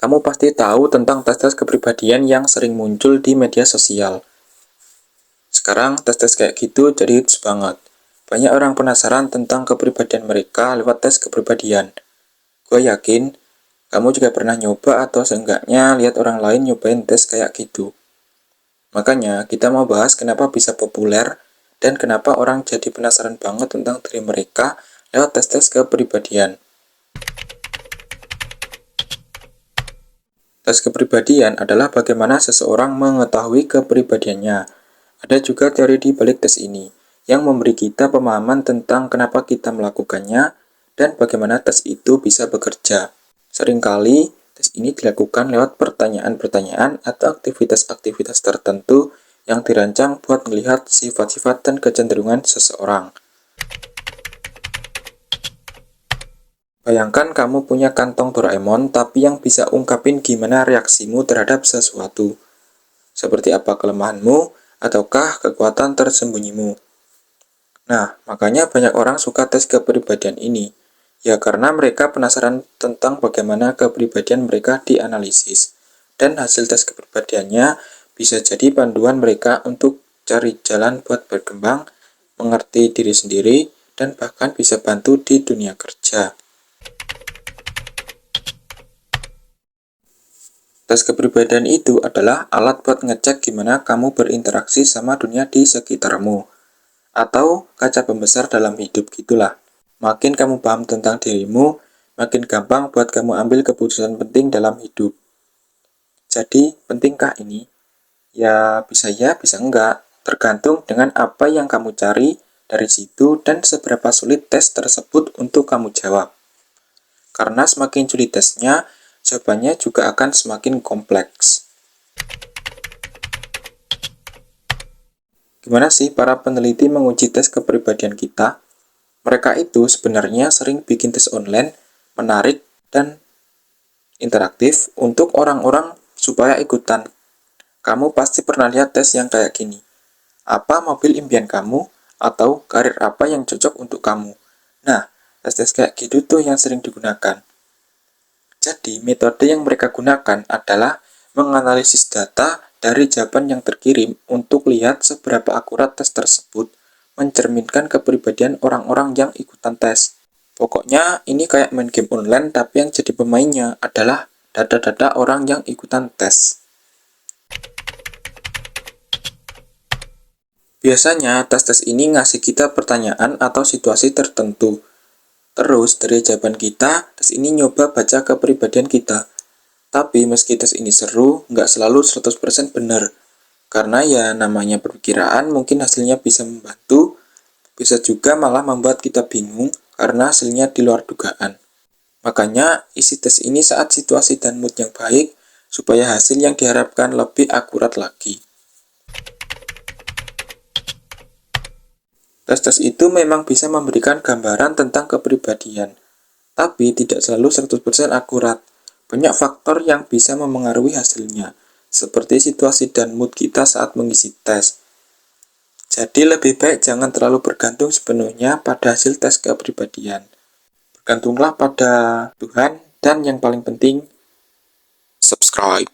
Kamu pasti tahu tentang tes-tes kepribadian yang sering muncul di media sosial. Sekarang tes-tes kayak gitu jadi hits banget. Banyak orang penasaran tentang kepribadian mereka lewat tes kepribadian. Gue yakin, kamu juga pernah nyoba atau seenggaknya lihat orang lain nyobain tes kayak gitu. Makanya, kita mau bahas kenapa bisa populer dan kenapa orang jadi penasaran banget tentang diri mereka lewat tes-tes kepribadian. Tes kepribadian adalah bagaimana seseorang mengetahui kepribadiannya. Ada juga teori di balik tes ini, yang memberi kita pemahaman tentang kenapa kita melakukannya dan bagaimana tes itu bisa bekerja. Seringkali, tes ini dilakukan lewat pertanyaan-pertanyaan atau aktivitas-aktivitas tertentu yang dirancang buat melihat sifat-sifat dan kecenderungan seseorang. Bayangkan kamu punya kantong Doraemon, tapi yang bisa ungkapin gimana reaksimu terhadap sesuatu. Seperti apa kelemahanmu, ataukah kekuatan tersembunyimu. Nah, makanya banyak orang suka tes kepribadian ini. Ya karena mereka penasaran tentang bagaimana kepribadian mereka dianalisis. Dan hasil tes kepribadiannya bisa jadi panduan mereka untuk cari jalan buat berkembang, mengerti diri sendiri, dan bahkan bisa bantu di dunia kerja. Tes kepribadian itu adalah alat buat ngecek gimana kamu berinteraksi sama dunia di sekitarmu. Atau kaca pembesar dalam hidup gitulah. Makin kamu paham tentang dirimu, makin gampang buat kamu ambil keputusan penting dalam hidup. Jadi, pentingkah ini? Ya, bisa enggak. Tergantung dengan apa yang kamu cari dari situ dan seberapa sulit tes tersebut untuk kamu jawab. Karena semakin sulit tesnya, jawabannya juga akan semakin kompleks. Gimana sih para peneliti menguji tes kepribadian kita? Mereka itu sebenarnya sering bikin tes online, menarik, dan interaktif untuk orang-orang supaya ikutan. Kamu pasti pernah lihat tes yang kayak gini. Apa mobil impian kamu? Atau karir apa yang cocok untuk kamu? Nah, tes-tes kayak gitu tuh yang sering digunakan. Jadi, metode yang mereka gunakan adalah menganalisis data dari jawaban yang terkirim untuk lihat seberapa akurat tes tersebut mencerminkan kepribadian orang-orang yang ikutan tes. Pokoknya, ini kayak main game online, tapi yang jadi pemainnya adalah data-data orang yang ikutan tes. Biasanya, tes-tes ini ngasih kita pertanyaan atau situasi tertentu. Terus, dari jawaban kita, tes ini nyoba baca kepribadian kita. Tapi meski tes ini seru, nggak selalu 100% benar. Karena ya namanya perkiraan, mungkin hasilnya bisa membantu, bisa juga malah membuat kita bingung karena hasilnya di luar dugaan. Makanya, isi tes ini saat situasi dan mood yang baik, supaya hasil yang diharapkan lebih akurat lagi. Tes-tes itu memang bisa memberikan gambaran tentang kepribadian, tapi tidak selalu 100% akurat. Banyak faktor yang bisa memengaruhi hasilnya, seperti situasi dan mood kita saat mengisi tes. Jadi lebih baik jangan terlalu bergantung sepenuhnya pada hasil tes kepribadian. Bergantunglah pada Tuhan dan yang paling penting, subscribe.